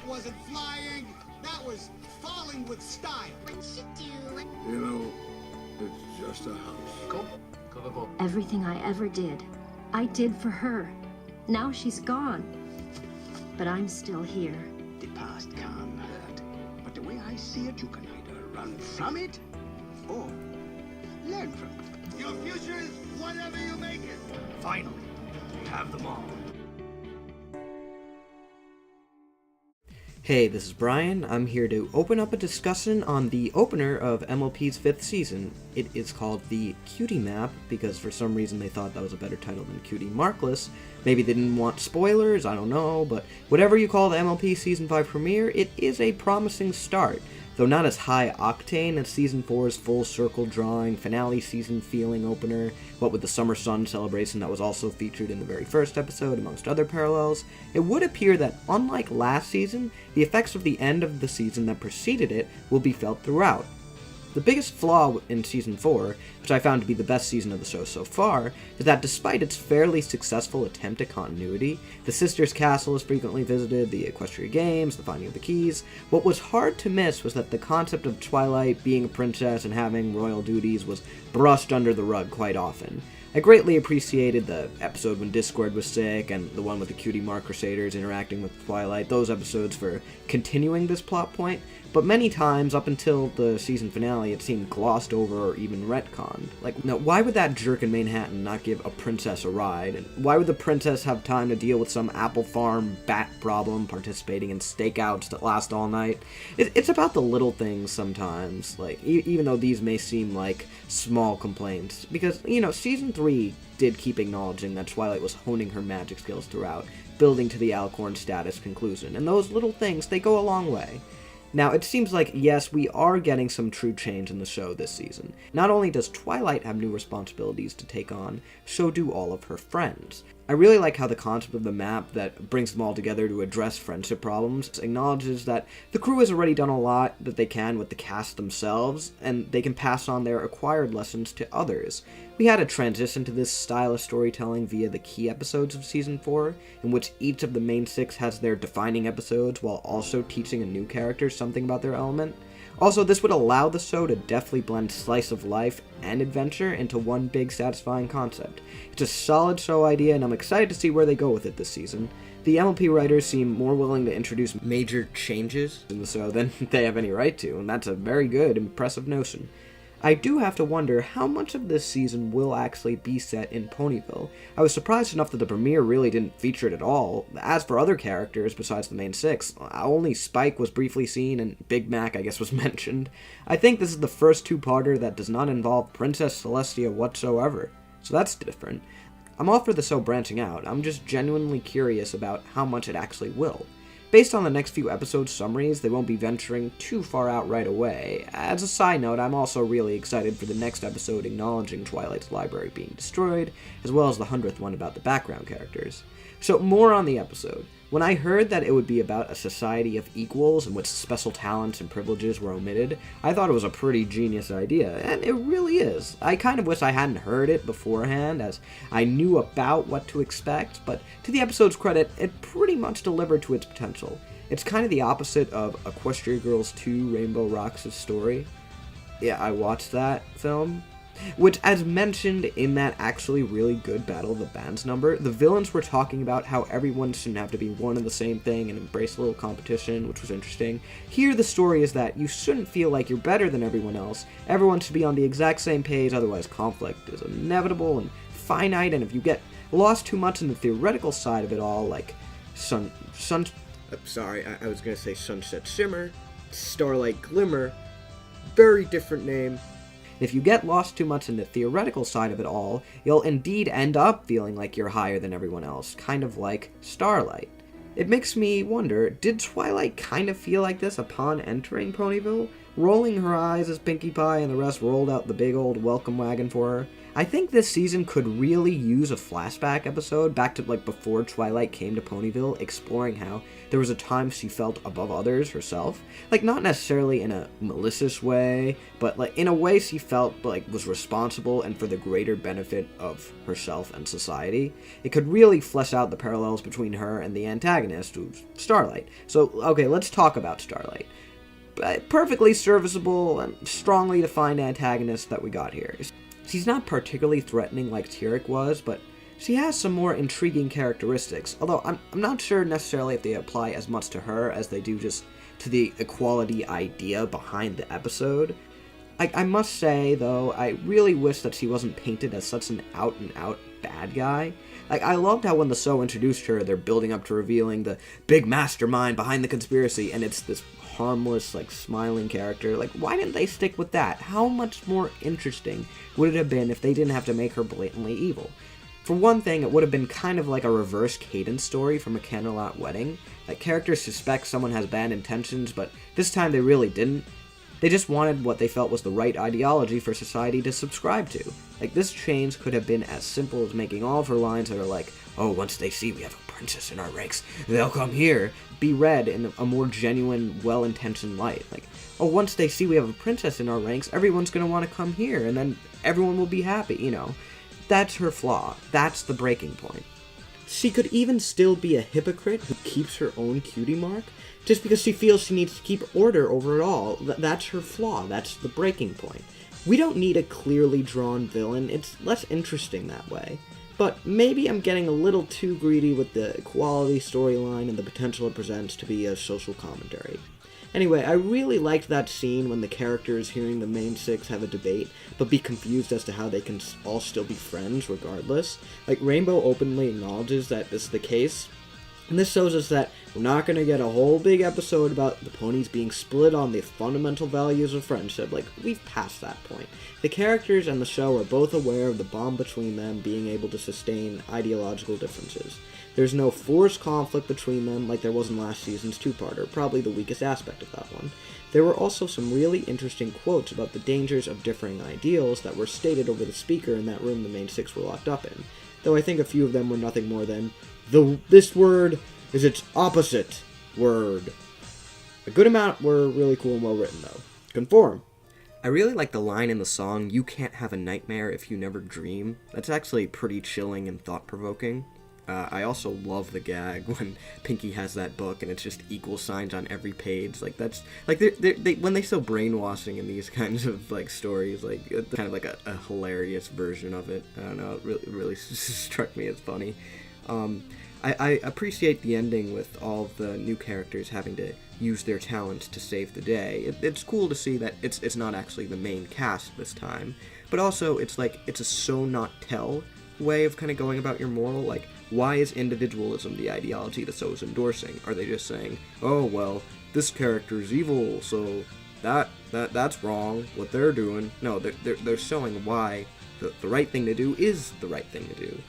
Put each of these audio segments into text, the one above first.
wasn't flying. That was falling with style. What's it do? You know, it's just a house. Cool. Cool. Everything I ever did, I did for her. Now she's gone. But I'm still here. The past can hurt, but the way I see it, you can either run from it or learn from it. Your future is whatever you make it. Finally, we have them all. Hey, this is Brian. I'm here to open up a discussion on the opener of MLP's 5th season. It is called the Cutie Map, because for some reason they thought that was a better title than Cutie Markless. Maybe they didn't want spoilers, I don't know, but whatever you call the MLP Season 5 premiere, it is a promising start. Though not as high-octane as Season 4's full-circle drawing, finale season feeling opener, what with the Summer Sun celebration that was also featured in the very first episode, amongst other parallels, it would appear that, unlike last season, the effects of the end of the season that preceded it will be felt throughout. The biggest flaw in Season 4, which I found to be the best season of the show so far, is that despite its fairly successful attempt at continuity, the Sisters' Castle is frequently visited, the Equestria Games, the Finding of the Keys, what was hard to miss was that the concept of Twilight being a princess and having royal duties was brushed under the rug quite often. I greatly appreciated the episode when Discord was sick, and the one with the Cutie Mark Crusaders interacting with Twilight, those episodes for continuing this plot point, but many times, up until the season finale, it seemed glossed over or even retconned. Like, now, why would that jerk in Manhattan not give a princess a ride? And why would the princess have time to deal with some apple farm bat problem, participating in stakeouts that last all night? It's about the little things sometimes, like, even though these may seem like small complaints. Because, Season 3 did keep acknowledging that Twilight was honing her magic skills throughout, building to the Alcorn status conclusion, and those little things, they go a long way. Now, it seems like, yes, we are getting some true change in the show this season. Not only does Twilight have new responsibilities to take on, so do all of her friends. I really like how the concept of the map that brings them all together to address friendship problems acknowledges that the crew has already done a lot that they can with the cast themselves, and they can pass on their acquired lessons to others. We had a transition to this style of storytelling via the key episodes of Season 4, in which each of the main 6 has their defining episodes while also teaching a new character something about their element. Also, this would allow the show to deftly blend slice of life and adventure into one big satisfying concept. It's a solid show idea, and I'm excited to see where they go with it this season. The MLP writers seem more willing to introduce major changes in the show than they have any right to, and that's a very good, impressive notion. I do have to wonder how much of this season will actually be set in Ponyville. I was surprised enough that the premiere really didn't feature it at all. As for other characters besides the main 6, only Spike was briefly seen and Big Mac I guess was mentioned. I think this is the first two-parter that does not involve Princess Celestia whatsoever, so that's different. I'm all for the show branching out, I'm just genuinely curious about how much it actually will. Based on the next few episode summaries, they won't be venturing too far out right away. As a side note, I'm also really excited for the next episode acknowledging Twilight's library being destroyed, as well as the 100th one about the background characters. So, more on the episode. When I heard that it would be about a society of equals in which special talents and privileges were omitted, I thought it was a pretty genius idea, and it really is. I kind of wish I hadn't heard it beforehand, as I knew about what to expect, but to the episode's credit, it pretty much delivered to its potential. It's kind of the opposite of Equestria Girls 2 Rainbow Rocks' story. Yeah, I watched that film. Which, as mentioned in that actually really good Battle of the Bands number, the villains were talking about how everyone shouldn't have to be one and the same thing and embrace a little competition, which was interesting. Here, the story is that you shouldn't feel like you're better than everyone else. Everyone should be on the exact same page, otherwise conflict is inevitable and finite, and if you get lost too much in the theoretical side of it all, like I was gonna say Sunset Shimmer, Starlight Glimmer, very different name. If you get lost too much in the theoretical side of it all, you'll indeed end up feeling like you're higher than everyone else, kind of like Starlight. It makes me wonder, did Twilight kind of feel like this upon entering Ponyville? rolling her eyes as Pinkie Pie and the rest rolled out the big old welcome wagon for her. I think this season could really use a flashback episode back to like before Twilight came to Ponyville, exploring how there was a time she felt above others herself. Like, not necessarily in a malicious way, but like in a way she felt like was responsible and for the greater benefit of herself and society. It could really flesh out the parallels between her and the antagonist, who's Starlight. So, okay, let's talk about Starlight. Perfectly serviceable and strongly defined antagonist that we got here. She's not particularly threatening like Tyrek was, but she has some more intriguing characteristics, although I'm not sure necessarily if they apply as much to her as they do just to the equality idea behind the episode. I must say, though, I really wish that she wasn't painted as such an out-and-out bad guy. Like, I loved how when the show introduced her, they're building up to revealing the big mastermind behind the conspiracy, and it's this harmless, like, smiling character. Like, why didn't they stick with that? How much more interesting would it have been if they didn't have to make her blatantly evil? For one thing, it would have been kind of like a reverse Cadence story from A Candlelight Wedding. Like, characters suspect someone has bad intentions, but this time they really didn't. They just wanted what they felt was the right ideology for society to subscribe to. Like, this change could have been as simple as making all of her lines that are like, oh, once they see we have a princess in our ranks, they'll come here, be read in a more genuine, well-intentioned light. Like, oh, once they see we have a princess in our ranks, everyone's gonna want to come here, and then everyone will be happy, you know. That's her flaw. That's the breaking point. She could even still be a hypocrite who keeps her own cutie mark, just because she feels she needs to keep order over it all. That's her flaw. That's the breaking point. We don't need a clearly drawn villain. It's less interesting that way. But maybe I'm getting a little too greedy with the equality storyline and the potential it presents to be a social commentary. Anyway, I really liked that scene when the characters hearing the main six have a debate, but be confused as to how they can all still be friends regardless. Like, Rainbow openly acknowledges that this is the case, and this shows us that we're not going to get a whole big episode about the ponies being split on the fundamental values of friendship. Like, we've passed that point. The characters and the show are both aware of the bond between them being able to sustain ideological differences. There's no forced conflict between them like there was in last season's two-parter, probably the weakest aspect of that one. There were also some really interesting quotes about the dangers of differing ideals that were stated over the speaker in that room the main six were locked up in, though I think a few of them were nothing more than, this word is its opposite word. A good amount were really cool and well written, though. Conform. I really like the line in the song, "You can't have a nightmare if you never dream." That's actually pretty chilling and thought-provoking. I also love the gag when Pinkie has that book and it's just equal signs on every page. Like, that's like they when they show brainwashing in these kinds of like stories, like it's kind of like a hilarious version of it. I don't know, it really struck me as funny. I appreciate the ending with all of the new characters having to use their talents to save the day. It's cool to see that it's not actually the main cast this time, but also it's a show not tell way of kind of going about your moral. Like, why is individualism the ideology the show's endorsing? Are they just saying, oh well, this character is evil, so that's wrong, what they're doing? No, they're showing why the right thing to do is the right thing to do.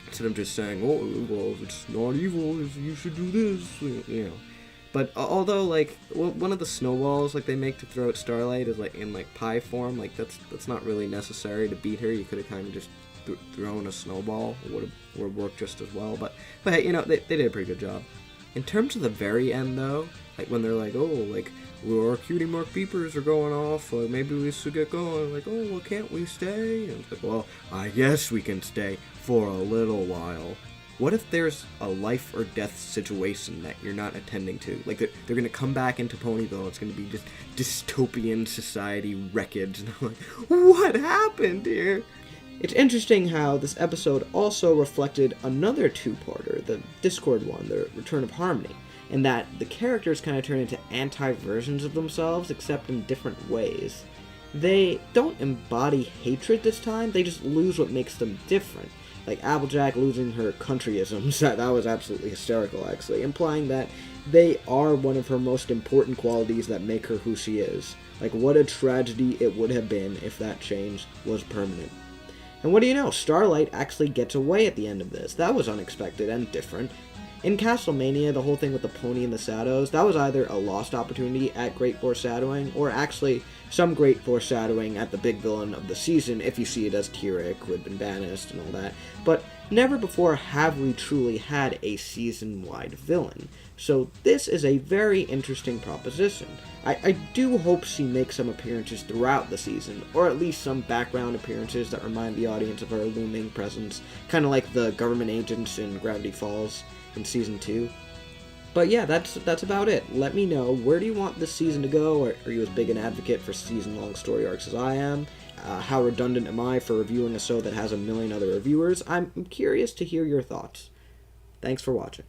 Instead of just saying, oh, well, it's not evil, you should do this, you know. But although, like, one of the snowballs, like, they make to throw at Starlight is, like, in, like, pie form, like, that's not really necessary to beat her. You could have kind of just thrown a snowball. It would have worked just as well. But hey, you know, they did a pretty good job. In terms of the very end, though, like, when they're like, oh, like, well, our Cutie Mark beepers are going off, maybe we should get going. Like, oh, well, can't we stay? And it's like, well, I guess we can stay for a little while. What if there's a life or death situation that you're not attending to? Like, they're going to come back into Ponyville, it's going to be just dystopian society wreckage, and I'm like, what happened here? It's interesting how this episode also reflected another two-parter, the Discord one, the Return of Harmony, in that the characters kind of turn into anti-versions of themselves, except in different ways. They don't embody hatred this time, they just lose what makes them different. Like Applejack losing her countryisms, that was absolutely hysterical, actually, implying that they are one of her most important qualities that make her who she is. Like, what a tragedy it would have been if that change was permanent. And what do you know, Starlight actually gets away at the end of this. That was unexpected and different. In Castlevania, the whole thing with the pony and the shadows, that was either a lost opportunity at great foreshadowing, or actually some great foreshadowing at the big villain of the season, if you see it as Kirik, who had been banished and all that. But never before have we truly had a season-wide villain. So this is a very interesting proposition. I do hope she makes some appearances throughout the season, or at least some background appearances that remind the audience of her looming presence, kind of like the government agents in Gravity Falls in Season 2. But yeah, that's about it. Let me know, where do you want this season to go? Are you as big an advocate for season-long story arcs as I am? How redundant am I for reviewing a show that has a million other reviewers? I'm curious to hear your thoughts. Thanks for watching.